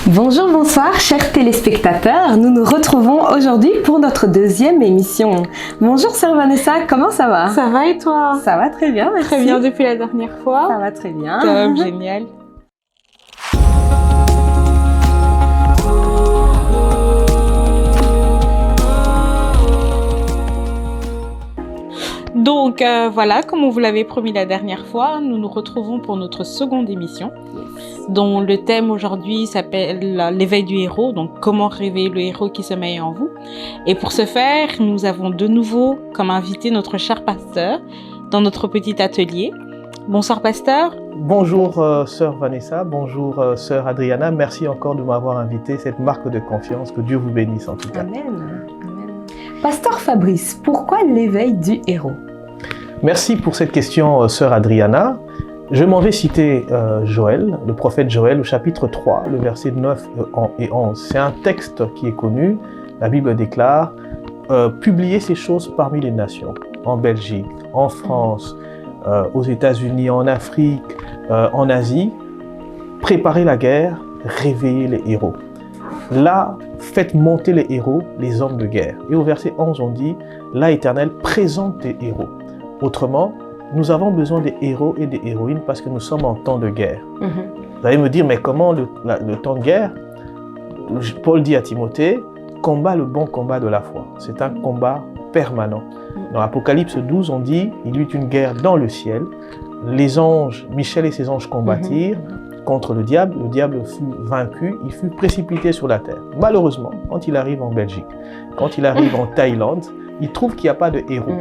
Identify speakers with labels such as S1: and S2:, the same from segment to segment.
S1: Bonjour, bonsoir, chers téléspectateurs. Nous nous retrouvons aujourd'hui pour notre deuxième émission. Bonjour, sœur Vanessa, comment ça va?
S2: Ça va et toi?
S1: Ça va très bien, merci.
S2: Très bien depuis la dernière fois.
S1: Ça va très bien.
S2: Top, génial. Donc voilà, comme on vous l'avait promis la dernière fois, nous nous retrouvons pour notre seconde émission, dont le thème aujourd'hui s'appelle l'éveil du héros, donc comment réveiller le héros qui sommeille en vous. Et pour ce faire, nous avons de nouveau comme invité notre cher pasteur dans notre petit atelier. Bonsoir pasteur.
S3: Bonjour sœur Vanessa, bonjour sœur Adriana, merci encore de m'avoir invité, cette marque de confiance, que Dieu vous bénisse en tout cas.
S1: Amen. Amen. Pasteur Fabrice, pourquoi l'éveil du héros?
S3: Merci pour cette question sœur Adriana. Je m'en vais citer Joël, le prophète Joël au chapitre 3, le verset 9 et 11. C'est un texte qui est connu, la Bible déclare « Publiez ces choses parmi les nations, en Belgique, en France, aux États-Unis, en Afrique, en Asie, préparez la guerre, réveillez les héros. Là, faites monter les héros, les hommes de guerre. » Et au verset 11, on dit « Là, Éternel, présente tes héros. » Autrement, nous avons besoin des héros et des héroïnes parce que nous sommes en temps de guerre. Vous allez me dire, mais comment le temps de guerre? Paul dit à Timothée, combat le bon combat de la foi. C'est un combat permanent. Dans Apocalypse 12, on dit, il y eut une guerre dans le ciel. Les anges, Michel et ses anges combattirent contre le diable fut vaincu, il fut précipité sur la terre. Malheureusement, quand il arrive en Belgique, quand il arrive en Thaïlande, il trouve qu'il n'y a pas de héros.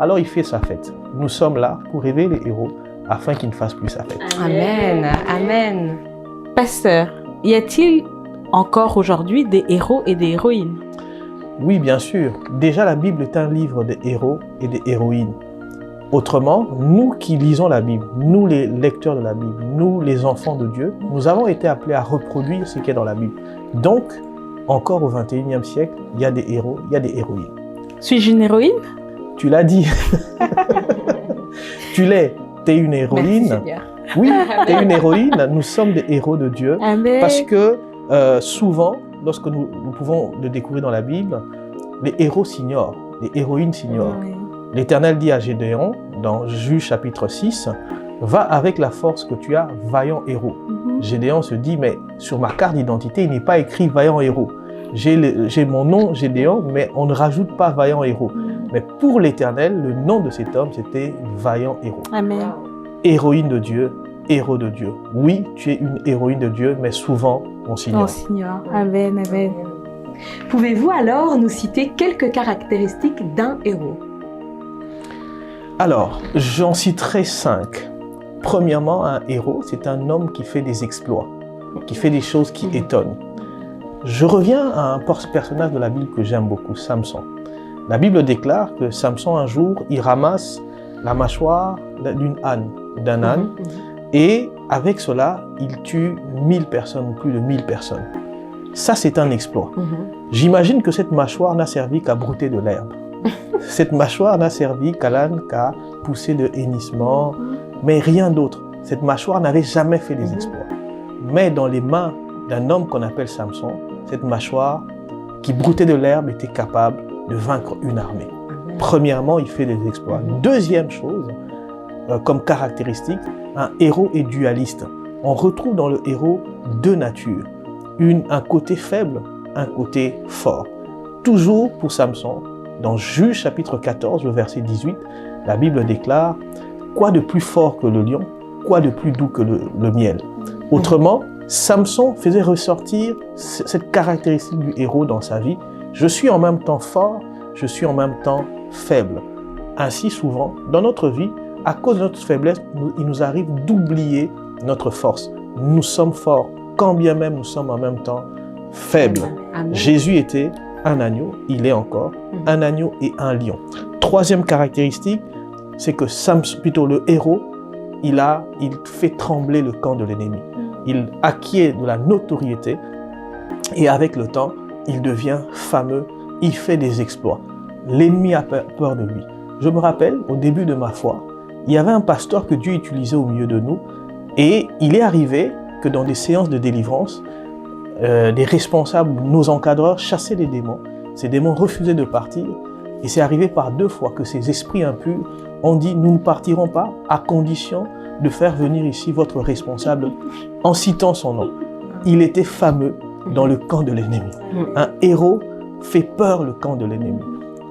S3: Alors il fait sa fête. Nous sommes là pour réveiller les héros afin qu'ils ne fassent plus sa fête.
S1: Amen. Amen.
S2: Pasteur, y a-t-il encore aujourd'hui des héros et des héroïnes?
S3: Oui, bien sûr. Déjà, la Bible est un livre des héros et des héroïnes. Autrement, nous qui lisons la Bible, nous les lecteurs de la Bible, nous les enfants de Dieu, nous avons été appelés à reproduire ce qui est dans la Bible. Donc, encore au XXIe siècle, il y a des héros, il y a des héroïnes.
S2: Suis-je une héroïne?
S3: Tu l'as dit. Tu l'es. Tu es une héroïne.
S2: Merci,
S3: oui, tu es une héroïne. Nous sommes des héros de Dieu.
S2: Amen.
S3: Parce que souvent, lorsque nous pouvons le découvrir dans la Bible, les héros s'ignorent, les héroïnes s'ignorent.
S2: Oui.
S3: L'Éternel dit à Gédéon, dans Juge chapitre 6, « Va avec la force que tu as, vaillant héros. » Gédéon se dit, mais sur ma carte d'identité, il n'est pas écrit vaillant héros. J'ai mon nom Gédéon, mais on ne rajoute pas vaillant héros. Mais pour l'Éternel, le nom de cet homme, c'était vaillant héros.
S2: Amen.
S3: Héroïne de Dieu, héros de Dieu. Oui, tu es une héroïne de Dieu, mais souvent, on s'ignore.
S2: On s'ignore. Amen, amen.
S1: Pouvez-vous alors nous citer quelques caractéristiques d'un héros?
S3: Alors, j'en citerai 5. Premièrement, un héros, c'est un homme qui fait des exploits, qui fait des choses qui étonnent. Je reviens à un personnage de la Bible que j'aime beaucoup, Samson. La Bible déclare que Samson, un jour, il ramasse la mâchoire d'un âne, et avec cela, il tue 1000 personnes, ou plus de 1000 personnes. Ça, c'est un exploit. J'imagine que cette mâchoire n'a servi qu'à brouter de l'herbe. Cette mâchoire n'a servi qu'à l'âne qu'à pousser de hennissements, mais rien d'autre. Cette mâchoire n'avait jamais fait des exploits. Mais dans les mains d'un homme qu'on appelle Samson, cette mâchoire qui broutait de l'herbe était capable de vaincre une armée. Premièrement, il fait des exploits. Deuxième chose, comme caractéristique, un héros est dualiste. On retrouve dans le héros deux natures, un côté faible, un côté fort. Toujours pour Samson, dans Juge chapitre 14, le verset 18, la Bible déclare « Quoi de plus fort que le lion? Quoi de plus doux que le miel ?» Autrement, Samson faisait ressortir cette caractéristique du héros dans sa vie. Je suis en même temps fort, je suis en même temps faible. Ainsi, souvent, dans notre vie, à cause de notre faiblesse, il nous arrive d'oublier notre force. Nous sommes forts, quand bien même nous sommes en même temps faibles.
S1: Amen.
S3: Jésus était un agneau, il est encore un agneau et un lion. Troisième caractéristique, c'est que le héros, il fait trembler le camp de l'ennemi. Il acquiert de la notoriété et avec le temps, il devient fameux, il fait des exploits. L'ennemi a peur de lui. Je me rappelle, au début de ma foi, il y avait un pasteur que Dieu utilisait au milieu de nous et il est arrivé que dans des séances de délivrance, des responsables, nos encadreurs chassaient les démons. Ces démons refusaient de partir. Et c'est arrivé par 2 fois que ces esprits impurs ont dit « Nous ne partirons pas à condition de faire venir ici votre responsable en citant son nom. » Il était fameux dans le camp de l'ennemi. Un héros fait peur le camp de l'ennemi.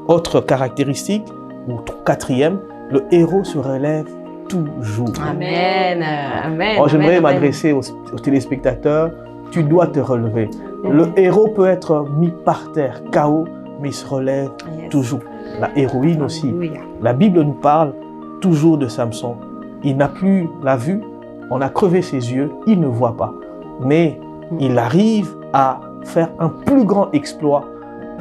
S3: Autre caractéristique, ou 4e, le héros se relève toujours.
S1: Amen. Amen.
S3: J'aimerais m'adresser aux téléspectateurs. Tu dois te relever. Le héros peut être mis par terre, KO, mais il se relève toujours. La héroïne aussi. La Bible nous parle toujours de Samson. Il n'a plus la vue, on a crevé ses yeux, il ne voit pas. Mais il arrive à faire un plus grand exploit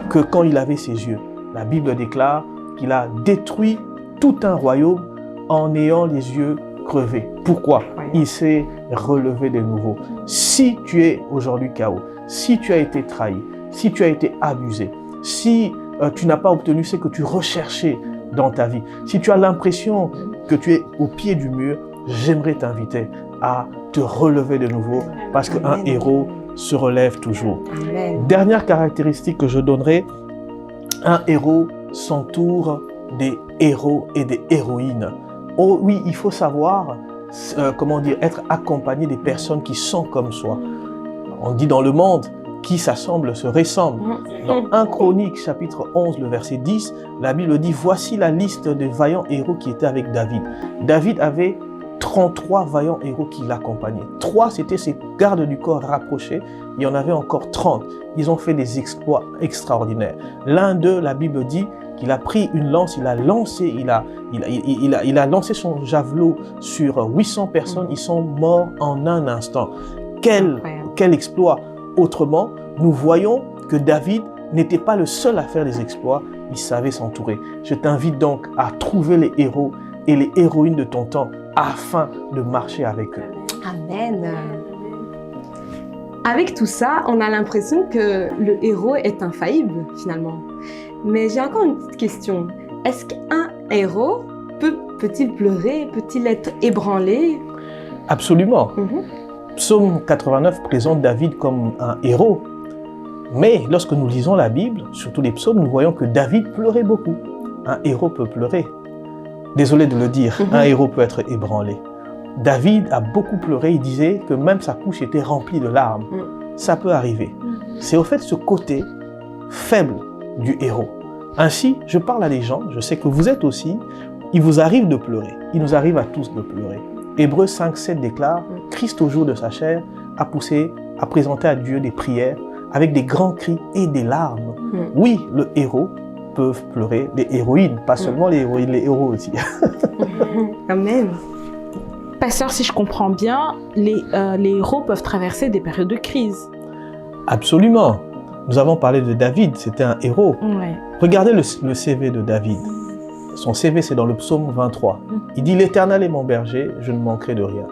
S3: que quand il avait ses yeux. La Bible déclare qu'il a détruit tout un royaume en ayant les yeux crevés. Pourquoi? Il s'est relevé de nouveau. Si tu es aujourd'hui KO, si tu as été trahi, si tu as été abusé, si tu n'as pas obtenu ce que tu recherchais dans ta vie, si tu as l'impression que tu es au pied du mur, j'aimerais t'inviter à te relever de nouveau parce qu'un héros se relève toujours.
S1: Amen.
S3: Dernière caractéristique que je donnerai, un héros s'entoure des héros et des héroïnes. Oh oui, il faut savoir, être accompagné des personnes qui sont comme soi. On dit dans le monde, qui s'assemble se ressemble. Dans 1 Chronique, chapitre 11, le verset 10, la Bible dit « Voici la liste des vaillants héros qui étaient avec David. » David avait 33 vaillants héros qui l'accompagnaient. 3, c'était ses gardes du corps rapprochés. Il y en avait encore 30. Ils ont fait des exploits extraordinaires. L'un d'eux, la Bible dit qu'il a pris une lance, il a lancé son javelot sur 800 personnes. Ils sont morts en un instant. Quel exploit! Autrement, nous voyons que David n'était pas le seul à faire des exploits, il savait s'entourer. Je t'invite donc à trouver les héros et les héroïnes de ton temps afin de marcher avec eux.
S1: Amen. Avec tout ça, on a l'impression que le héros est infaillible finalement. Mais j'ai encore une petite question. Est-ce qu'un héros peut-il pleurer, peut-il être ébranlé?
S3: Absolument. Psaume 89 présente David comme un héros. Mais lorsque nous lisons la Bible, surtout les psaumes, nous voyons que David pleurait beaucoup. Un héros peut pleurer. Désolé de le dire, un héros peut être ébranlé. David a beaucoup pleuré, il disait que même sa couche était remplie de larmes. Ça peut arriver. C'est au fait ce côté faible du héros. Ainsi, je parle à des gens, je sais que vous êtes aussi, il vous arrive de pleurer. Il nous arrive à tous de pleurer. Hébreux 5:7 déclare « Christ au jour de sa chair a présenté à Dieu des prières avec des grands cris et des larmes. » Oui, le héros peut pleurer, les héroïnes, pas seulement les héroïnes, les héros aussi.
S1: Amen.
S2: Pasteur, si je comprends bien, les héros peuvent traverser des périodes de crise.
S3: Absolument. Nous avons parlé de David, c'était un héros.
S2: Ouais.
S3: Regardez le CV de David. Son CV, c'est dans le psaume 23. Il dit « L'Éternel est mon berger, je ne manquerai de rien.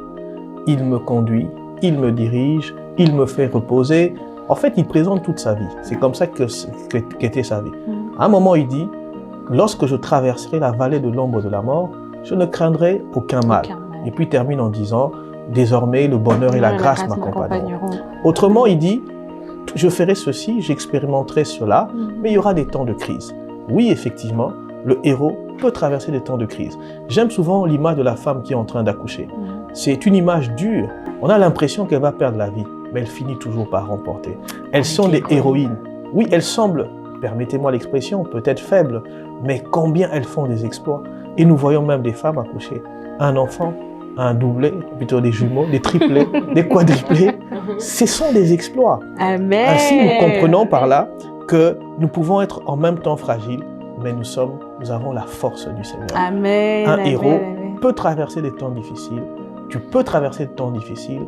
S3: Il me conduit, il me dirige, il me fait reposer. » En fait, il présente toute sa vie. C'est comme ça qu'était sa vie. À un moment, il dit « Lorsque je traverserai la vallée de l'ombre de la mort, je ne craindrai aucun mal. » Et puis il termine en disant « Désormais, le bonheur et la grâce m'accompagneront. » Autrement, il dit « Je ferai ceci, j'expérimenterai cela, mais il y aura des temps de crise. » Oui, effectivement, le héros peut traverser des temps de crise. J'aime souvent l'image de la femme qui est en train d'accoucher. C'est une image dure. On a l'impression qu'elle va perdre la vie, mais elle finit toujours par remporter. Elles sont des héroïnes. Oui, elles semblent, permettez-moi l'expression, peut-être faibles, mais combien elles font des exploits. Et nous voyons même des femmes accoucher. Un enfant, un doublé, plutôt des jumeaux, des triplés, des quadruplés. Ce sont des exploits.
S2: Amen.
S3: Ainsi, nous comprenons par là que nous pouvons être en même temps fragiles, mais nous avons la force du Seigneur.
S2: Amen.
S3: Un héros peut traverser des temps difficiles. Tu peux traverser des temps difficiles.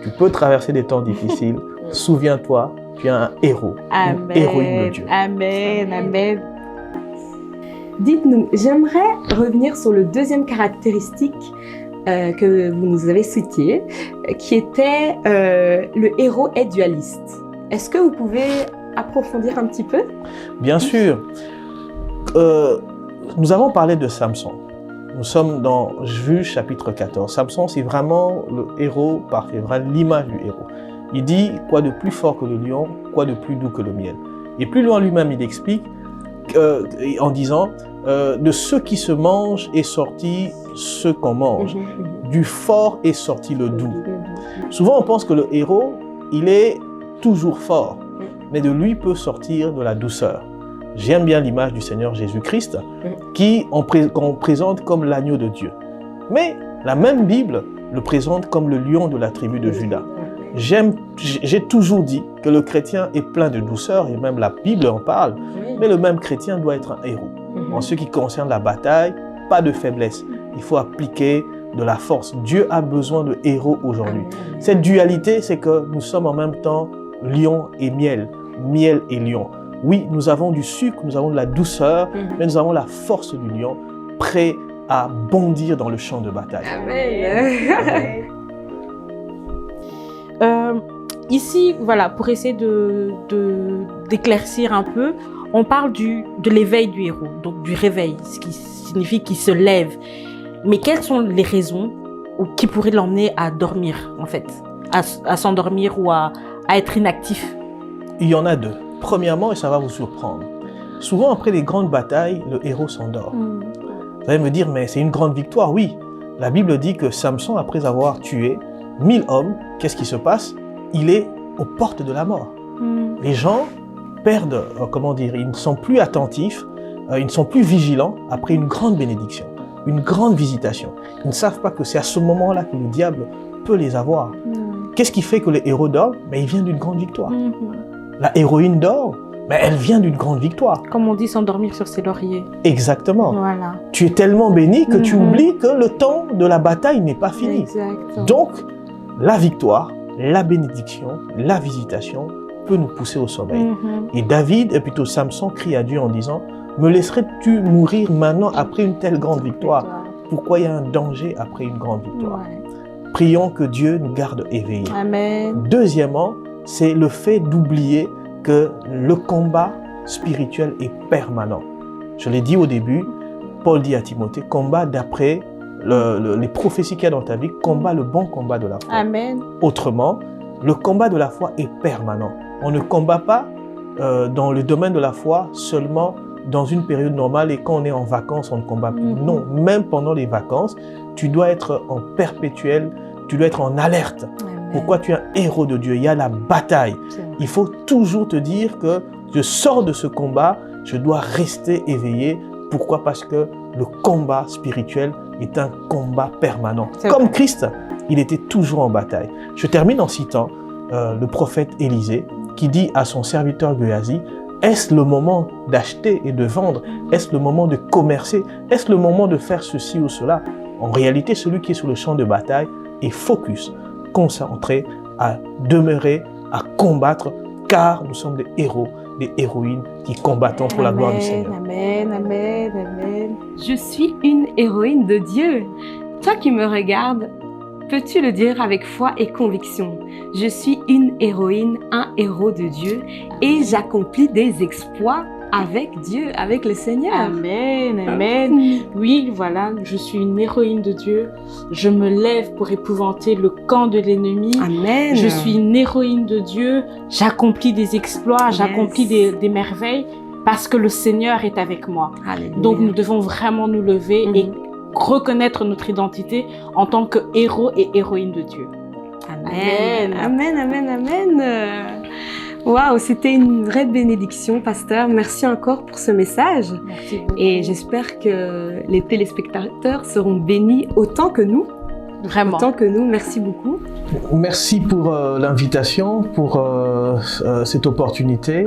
S3: Tu peux traverser des temps difficiles. Souviens-toi, tu es un héros, une héroïne de Dieu.
S2: Amen. Amen.
S1: Dites-nous, j'aimerais revenir sur le deuxième caractéristique que vous nous avez cité, qui était le héros est dualiste. Est-ce que vous pouvez approfondir un petit peu?
S3: Bien sûr. Nous avons parlé de Samson. Nous sommes dans Juge chapitre 14. Samson, c'est vraiment le héros parfait, vraiment l'image du héros. Il dit « Quoi de plus fort que le lion, quoi de plus doux que le miel ?» Et plus loin lui-même, il explique en disant « De ce qui se mange est sorti ce qu'on mange. Du fort est sorti le doux. » Souvent, on pense que le héros, il est toujours fort, mais de lui peut sortir de la douceur. J'aime bien l'image du Seigneur Jésus-Christ, qu'on présente comme l'agneau de Dieu. Mais la même Bible le présente comme le lion de la tribu de Juda. J'ai toujours dit que le chrétien est plein de douceur, et même la Bible en parle, mais le même chrétien doit être un héros. En ce qui concerne la bataille, pas de faiblesse. Il faut appliquer de la force. Dieu a besoin de héros aujourd'hui. Cette dualité, c'est que nous sommes en même temps lion et miel, miel et lion. Oui, nous avons du sucre, nous avons de la douceur, mais nous avons la force du lion, prêt à bondir dans le champ de bataille.
S1: Amen.
S2: Ici, voilà, pour essayer d'éclaircir un peu, on parle de l'éveil du héros, donc du réveil, ce qui signifie qu'il se lève. Mais quelles sont les raisons qui pourraient l'emmener à dormir, en fait, à s'endormir ou à être inactif?
S3: Il y en a deux. Premièrement, et ça va vous surprendre, souvent après les grandes batailles, le héros s'endort. Vous allez me dire, mais c'est une grande victoire. Oui, la Bible dit que Samson, après avoir tué 1000 hommes, qu'est-ce qui se passe? Il est aux portes de la mort. Les gens perdent, ils ne sont plus attentifs, ils ne sont plus vigilants après une grande bénédiction, une grande visitation. Ils ne savent pas que c'est à ce moment-là que le diable peut les avoir. Qu'est-ce qui fait que le héros dort? Mais il vient d'une grande victoire. La héroïne dort, mais elle vient d'une grande victoire.
S2: Comme on dit, s'endormir sur ses lauriers.
S3: Exactement.
S2: Voilà.
S3: Tu es tellement béni que tu oublies que le temps de la bataille n'est pas fini.
S2: Exactement.
S3: Donc, la victoire, la bénédiction, la visitation peut nous pousser au sommeil. Et David, et plutôt Samson, crie à Dieu en disant « Me laisserais-tu mourir maintenant après une telle grande victoire? Pourquoi il y a un danger après une grande victoire ?» Prions que Dieu nous garde éveillés.
S2: Amen.
S3: Deuxièmement, c'est le fait d'oublier que le combat spirituel est permanent. Je l'ai dit au début, Paul dit à Timothée, combat d'après les prophéties qu'il y a dans ta vie, combat le bon combat de la foi.
S2: Amen.
S3: Autrement, le combat de la foi est permanent. On ne combat pas dans le domaine de la foi seulement dans une période normale et quand on est en vacances, on ne combat plus. Non, même pendant les vacances, tu dois être en perpétuel, tu dois être en alerte. Pourquoi tu es un héros de Dieu? Il y a la bataille. Il faut toujours te dire que je sors de ce combat, je dois rester éveillé. Pourquoi? Parce que le combat spirituel est un combat permanent. Comme Christ, il était toujours en bataille. Je termine en citant le prophète Élisée qui dit à son serviteur Géasi, est-ce le moment d'acheter et de vendre? Est-ce le moment de commercer? Est-ce le moment de faire ceci ou cela? En réalité, celui qui est sur le champ de bataille est focus, concentré à demeurer, à combattre, car nous sommes des héros, des héroïnes qui combattons pour la gloire du Seigneur.
S2: Amen, amen, amen.
S1: Je suis une héroïne de Dieu. Toi qui me regardes, peux-tu le dire avec foi et conviction? Je suis une héroïne, un héros de Dieu et j'accomplis des exploits avec Dieu, avec le Seigneur.
S2: Amen, amen. Oui, voilà, je suis une héroïne de Dieu. Je me lève pour épouvanter le camp de l'ennemi.
S1: Amen.
S2: Je suis une héroïne de Dieu. J'accomplis des exploits, j'accomplis des merveilles parce que le Seigneur est avec moi.
S1: Alléluia.
S2: Donc nous devons vraiment nous lever et reconnaître notre identité en tant que héros et héroïne de Dieu.
S1: Amen. Amen, amen, amen. Waouh, c'était une vraie bénédiction, pasteur. Merci encore pour ce message.
S2: Merci beaucoup.
S1: Et j'espère que les téléspectateurs seront bénis autant que nous.
S2: Vraiment.
S1: Autant que nous. Merci beaucoup.
S3: Merci pour l'invitation, pour cette opportunité.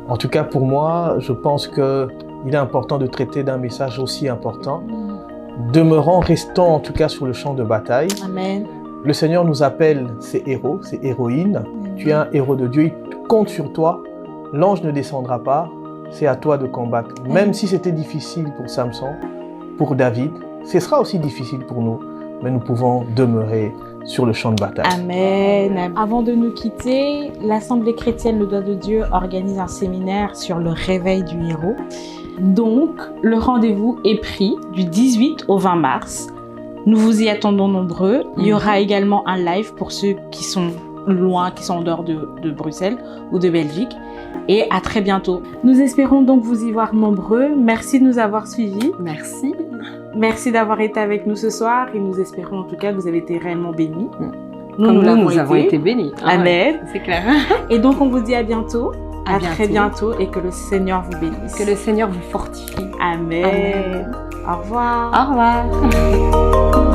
S3: En tout cas, pour moi, je pense qu'il est important de traiter d'un message aussi important. Demeurons, restons en tout cas sur le champ de bataille.
S2: Amen.
S3: Le Seigneur nous appelle ses héros, ses héroïnes. Tu es un héros de Dieu, il compte sur toi. L'ange ne descendra pas, c'est à toi de combattre. Même si c'était difficile pour Samson, pour David, ce sera aussi difficile pour nous, mais nous pouvons demeurer sur le champ de bataille.
S2: Amen. Avant de nous quitter, l'Assemblée chrétienne Le Doigt de Dieu organise un séminaire sur le réveil du héros. Donc, le rendez-vous est pris du 18 au 20 mars. Nous vous y attendons nombreux. Il y aura également un live pour ceux qui sont loin, qui sont en dehors de Bruxelles ou de Belgique. Et à très bientôt. Nous espérons donc vous y voir nombreux. Merci de nous avoir suivis.
S1: Merci.
S2: Merci d'avoir été avec nous ce soir et nous espérons en tout cas que vous avez été réellement bénis.
S1: Nous avons été bénis.
S2: Amen.
S1: C'est clair.
S2: Et donc on vous dit à bientôt.
S1: À
S2: très bientôt et que le Seigneur vous bénisse.
S1: Que le Seigneur vous fortifie.
S2: Amen.
S1: Amen.
S2: Au revoir.
S1: Au revoir.